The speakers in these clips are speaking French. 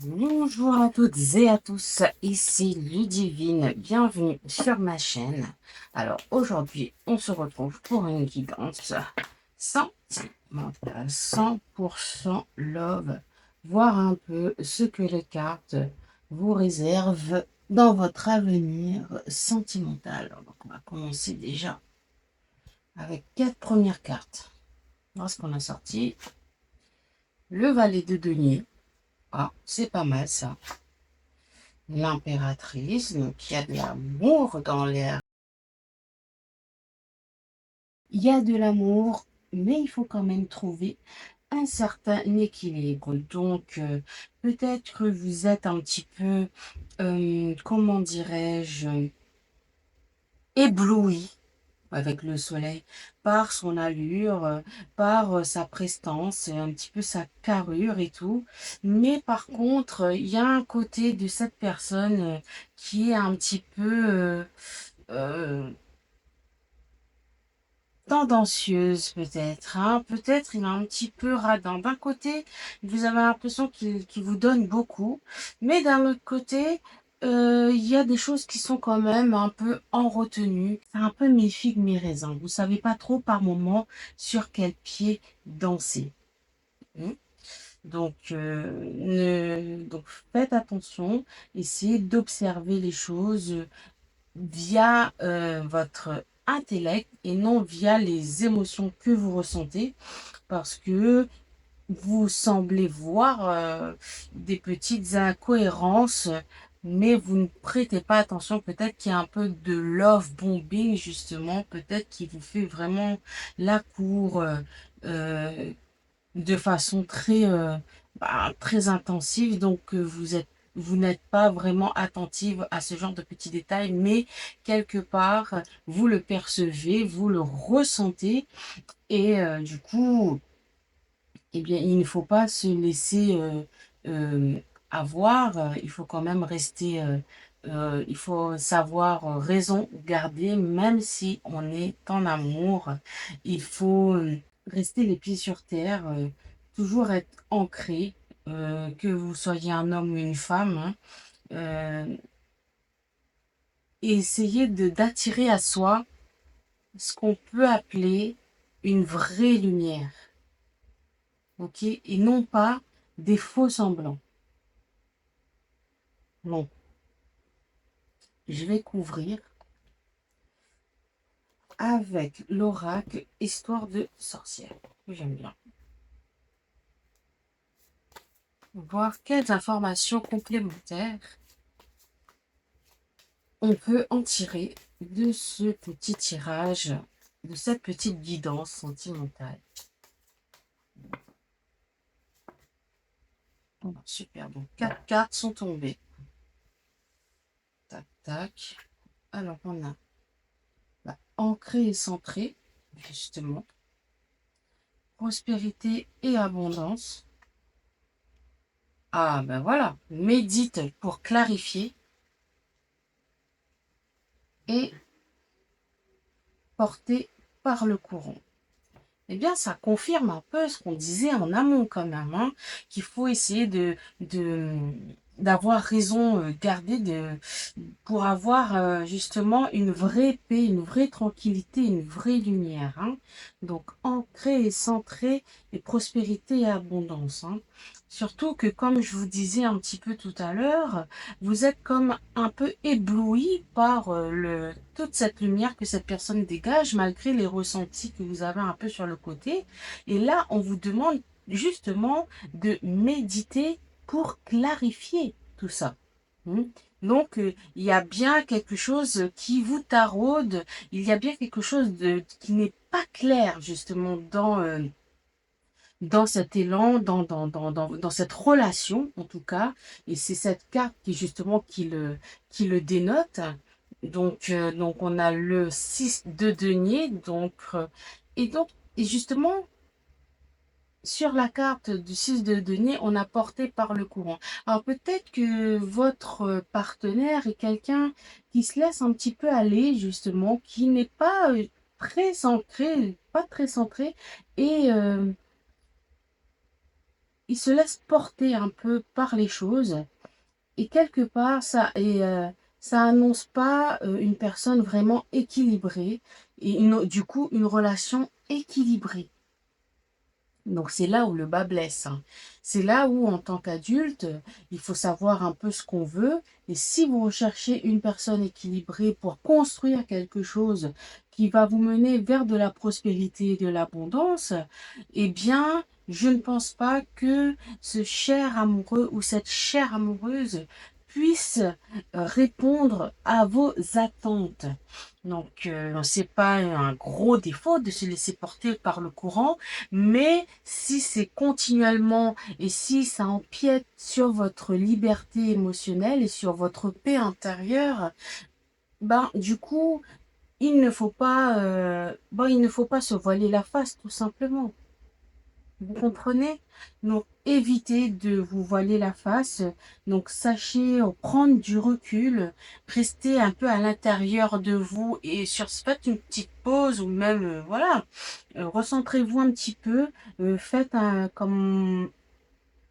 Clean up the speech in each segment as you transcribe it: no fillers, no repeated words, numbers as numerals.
Bonjour à toutes et à tous, ici Ludivine, bienvenue sur ma chaîne. Alors aujourd'hui, on se retrouve pour une guidance sentimentale, 100% love, voir un peu ce que les cartes vous réservent dans votre avenir sentimental. Donc on va commencer déjà avec 4 premières cartes. Voilà ce qu'on a sorti. Le valet de denier. Ah, c'est pas mal ça. L'impératrice, donc il y a de l'amour dans l'air. Il y a de l'amour, mais il faut quand même trouver un certain équilibre. Donc, peut-être que vous êtes un petit peu, comment dirais-je, ébloui avec le soleil, par son allure, par sa prestance, un petit peu sa carrure et tout. Mais par contre, il y a un côté de cette personne qui est un petit peu tendancieuse peut-être. Hein. Peut-être il est un petit peu radin. D'un côté, vous avez l'impression qu'il vous donne beaucoup, mais d'un autre côté, il y a des choses qui sont quand même un peu en retenue. C'est un peu mes figues, mes raisins. Vous savez pas trop par moment sur quel pied danser. Hmm. Donc, donc faites attention, essayez d'observer les choses via votre intellect et non via les émotions que vous ressentez parce que vous semblez voir des petites incohérences mais vous ne prêtez pas attention. Peut-être qu'il y a un peu de love bombing justement, peut-être qu'il vous fait vraiment la cour euh, de façon très intensive. Donc, vous n'êtes pas vraiment attentive à ce genre de petits détails, mais quelque part, vous le percevez, vous le ressentez. Et du coup, eh bien, il ne faut pas se laisser avoir. Il faut quand même rester, il faut savoir raison garder, même si on est en amour. Il faut rester les pieds sur terre, toujours être ancré, que vous soyez un homme ou une femme, hein, et essayer d'attirer à soi ce qu'on peut appeler une vraie lumière, ok? Et non pas des faux semblants. Bon, je vais couvrir avec l'oracle Histoire de sorcière, que j'aime bien. Voir quelles informations complémentaires on peut en tirer de ce petit tirage, de cette petite guidance sentimentale. Oh, super, donc 4 cartes sont tombées. Tac, tac. Alors, on a ancré et centré, justement. Prospérité et abondance. Ah, ben voilà. Médite pour clarifier et porté par le courant. Eh bien, ça confirme un peu ce qu'on disait en amont quand même, hein, qu'il faut essayer d'avoir raison gardée pour avoir justement une vraie paix, une vraie tranquillité, une vraie lumière. Hein. Donc, ancré et centré et prospérité et abondance. Hein. Surtout que, comme je vous disais un petit peu tout à l'heure, vous êtes comme un peu ébloui par toute cette lumière que cette personne dégage, malgré les ressentis que vous avez un peu sur le côté. Et là, on vous demande justement de méditer pour clarifier tout ça. Hmm. Donc, il y a bien quelque chose qui vous taraude, il y a bien quelque chose qui n'est pas clair justement dans cet élan, dans cette relation en tout cas. Et c'est cette carte qui justement qui le dénote. Donc on a le 6 de denier. Et justement, sur la carte du 6 de denier, on a porté par le courant. Alors peut-être que votre partenaire est quelqu'un qui se laisse un petit peu aller, justement, qui n'est pas très ancré, pas très centré, et il se laisse porter un peu par les choses. Et quelque part, ça annonce pas une personne vraiment équilibrée et du coup une relation équilibrée. Donc c'est là où le bas blesse, hein. C'est là où, en tant qu'adulte, il faut savoir un peu ce qu'on veut. Et si vous recherchez une personne équilibrée pour construire quelque chose qui va vous mener vers de la prospérité et de l'abondance, eh bien, je ne pense pas que ce cher amoureux ou cette chère amoureuse puisse répondre à vos attentes. Donc, c'est pas un gros défaut de se laisser porter par le courant, mais si c'est continuellement et si ça empiète sur votre liberté émotionnelle et sur votre paix intérieure, ben du coup, il ne faut pas se voiler la face tout simplement. Vous comprenez? Donc, évitez de vous voiler la face. Donc, sachez prendre du recul, restez un peu à l'intérieur de vous et faites une petite pause ou même, voilà, recentrez-vous un petit peu, faites comme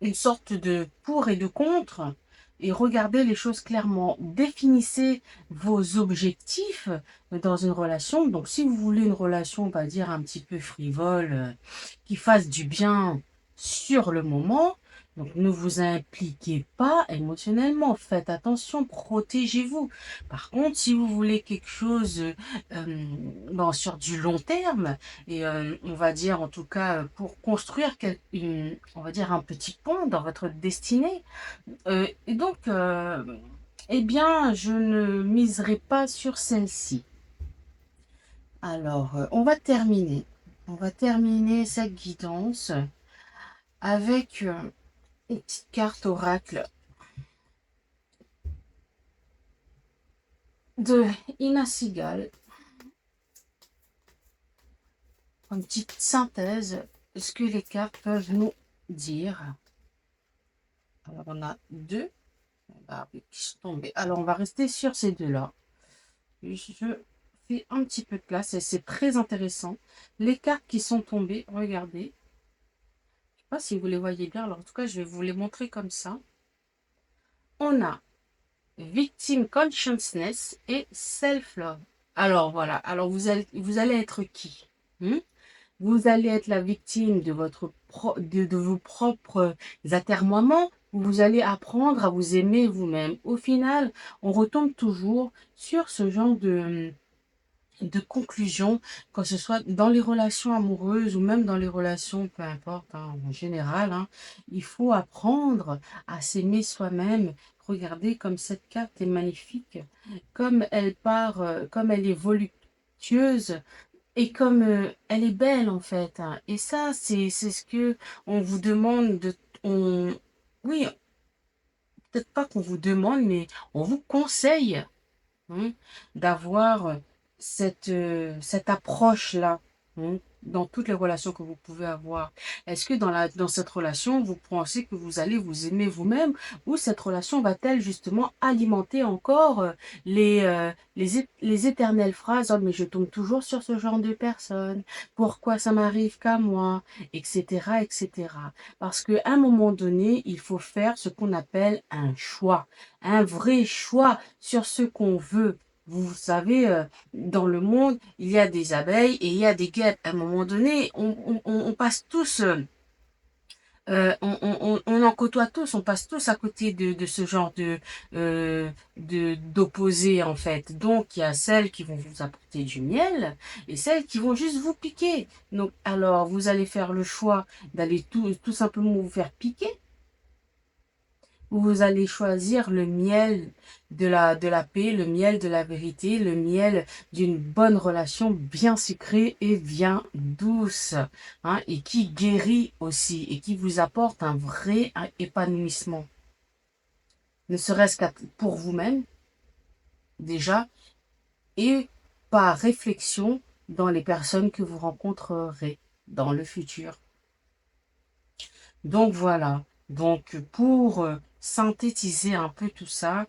une sorte de pour et de contre et regardez les choses clairement. Définissez vos objectifs dans une relation. Donc, si vous voulez une relation, on va dire, un petit peu frivole, qui fasse du bien sur le moment, donc ne vous impliquez pas émotionnellement. Faites attention, protégez-vous. Par contre, si vous voulez quelque chose bon, sur du long terme, et on va dire en tout cas pour construire on va dire un petit pont dans votre destinée. Et donc, eh bien, je ne miserai pas sur celle-ci. Alors, on va terminer. On va terminer cette guidance avec une petite carte oracle de Ina Sigal. Une petite synthèse de ce que les cartes peuvent nous dire. Alors, on a deux qui sont tombés. Alors, on va rester sur ces deux-là. Je fais un petit peu de place et c'est très intéressant. Les cartes qui sont tombées, regardez. Je ne sais pas si vous les voyez bien. Alors, en tout cas, je vais vous les montrer comme ça. On a Victim Consciousness et Self-Love. Alors, voilà. Alors, vous allez être qui? Vous allez être la victime de vos propres atermoiements. Vous allez apprendre à vous aimer vous-même. Au final, on retombe toujours sur ce genre de conclusion, que ce soit dans les relations amoureuses ou même dans les relations, peu importe, hein, en général, hein, il faut apprendre à s'aimer soi-même. Regardez comme cette carte est magnifique, comme elle part, comme elle est voluptueuse et comme elle est belle en fait, hein. Et ça, c'est ce que on vous demande oui, peut-être pas qu'on vous demande, mais on vous conseille, hein, d'avoir cette approche-là, hein, dans toutes les relations que vous pouvez avoir. Est-ce que dans cette relation, vous pensez que vous allez vous aimer vous-même ou cette relation va-t-elle justement alimenter encore les éternelles phrases, oh, mais je tombe toujours sur ce genre de personne, pourquoi ça m'arrive qu'à moi, etc., etc. Parce qu'à un moment donné, il faut faire ce qu'on appelle un choix, un vrai choix sur ce qu'on veut. Vous savez, dans le monde, il y a des abeilles et il y a des guêpes. À un moment donné, on passe tous, on en côtoie tous, on passe tous à côté de ce genre d'opposés en fait. Donc il y a celles qui vont vous apporter du miel et celles qui vont juste vous piquer. Donc alors vous allez faire le choix d'aller tout simplement vous faire piquer, où vous allez choisir le miel de la paix, le miel de la vérité, le miel d'une bonne relation bien sucrée et bien douce, hein, et qui guérit aussi et qui vous apporte un vrai épanouissement. Ne serait-ce qu'à pour vous-même, déjà, et par réflexion dans les personnes que vous rencontrerez dans le futur. Donc voilà. Donc pour synthétiser un peu tout ça.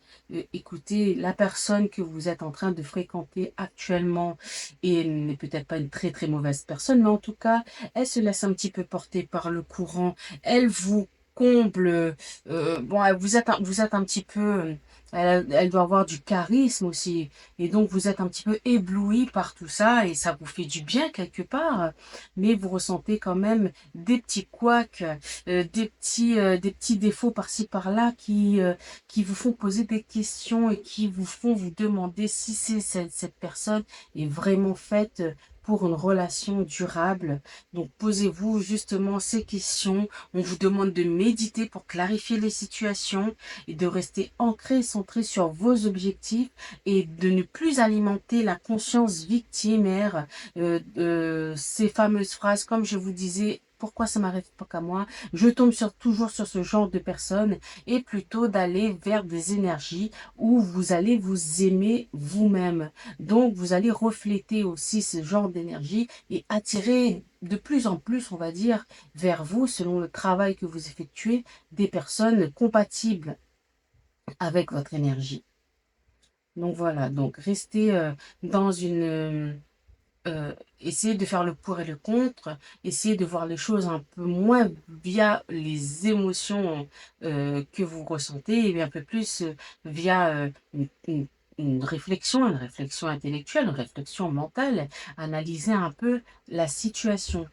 Écoutez, la personne que vous êtes en train de fréquenter actuellement et n'est peut-être pas une très très mauvaise personne, mais en tout cas, elle se laisse un petit peu porter par le courant. Elle vous comble. Bon, vous êtes un petit peu. Elle doit avoir du charisme aussi. Et donc, vous êtes un petit peu ébloui par tout ça et ça vous fait du bien quelque part. Mais vous ressentez quand même des petits couacs, des petits défauts par-ci par-là qui vous font poser des questions et qui vous font vous demander si cette personne est vraiment faite pour une relation durable. Donc posez-vous justement ces questions. On vous demande de méditer pour clarifier les situations et de rester ancré, centré sur vos objectifs et de ne plus alimenter la conscience victimaire, ces fameuses phrases, comme je vous disais, pourquoi ça m'arrive pas qu'à moi? Je tombe toujours sur ce genre de personnes et plutôt d'aller vers des énergies où vous allez vous aimer vous-même. Donc, vous allez refléter aussi ce genre d'énergie et attirer de plus en plus, on va dire, vers vous, selon le travail que vous effectuez, des personnes compatibles avec votre énergie. Donc voilà, donc restez dans essayez de faire le pour et le contre, essayez de voir les choses un peu moins via les émotions que vous ressentez et un peu plus via une réflexion intellectuelle, une réflexion mentale, analyser un peu la situation,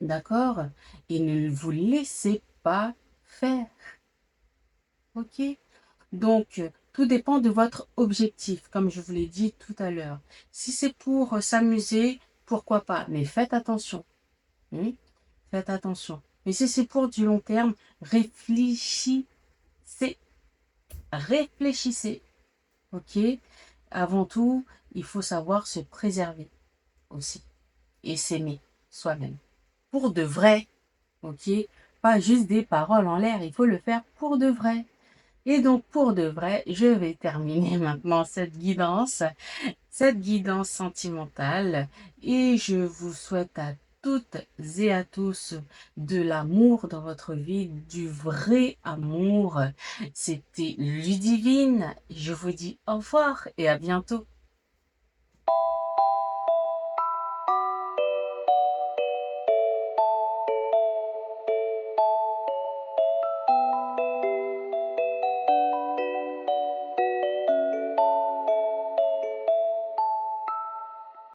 d'accord? Et ne vous laissez pas faire, ok? Donc, tout dépend de votre objectif, comme je vous l'ai dit tout à l'heure. Si c'est pour s'amuser, pourquoi pas? Mais faites attention. Hein. Faites attention. Mais si c'est pour du long terme, réfléchissez. Réfléchissez. Ok? Avant tout, il faut savoir se préserver aussi. Et s'aimer soi-même. Pour de vrai. Ok? Pas juste des paroles en l'air. Il faut le faire pour de vrai. Et donc, pour de vrai, je vais terminer maintenant cette guidance sentimentale, et je vous souhaite à toutes et à tous de l'amour dans votre vie, du vrai amour. C'était Ludivine. Je vous dis au revoir et à bientôt.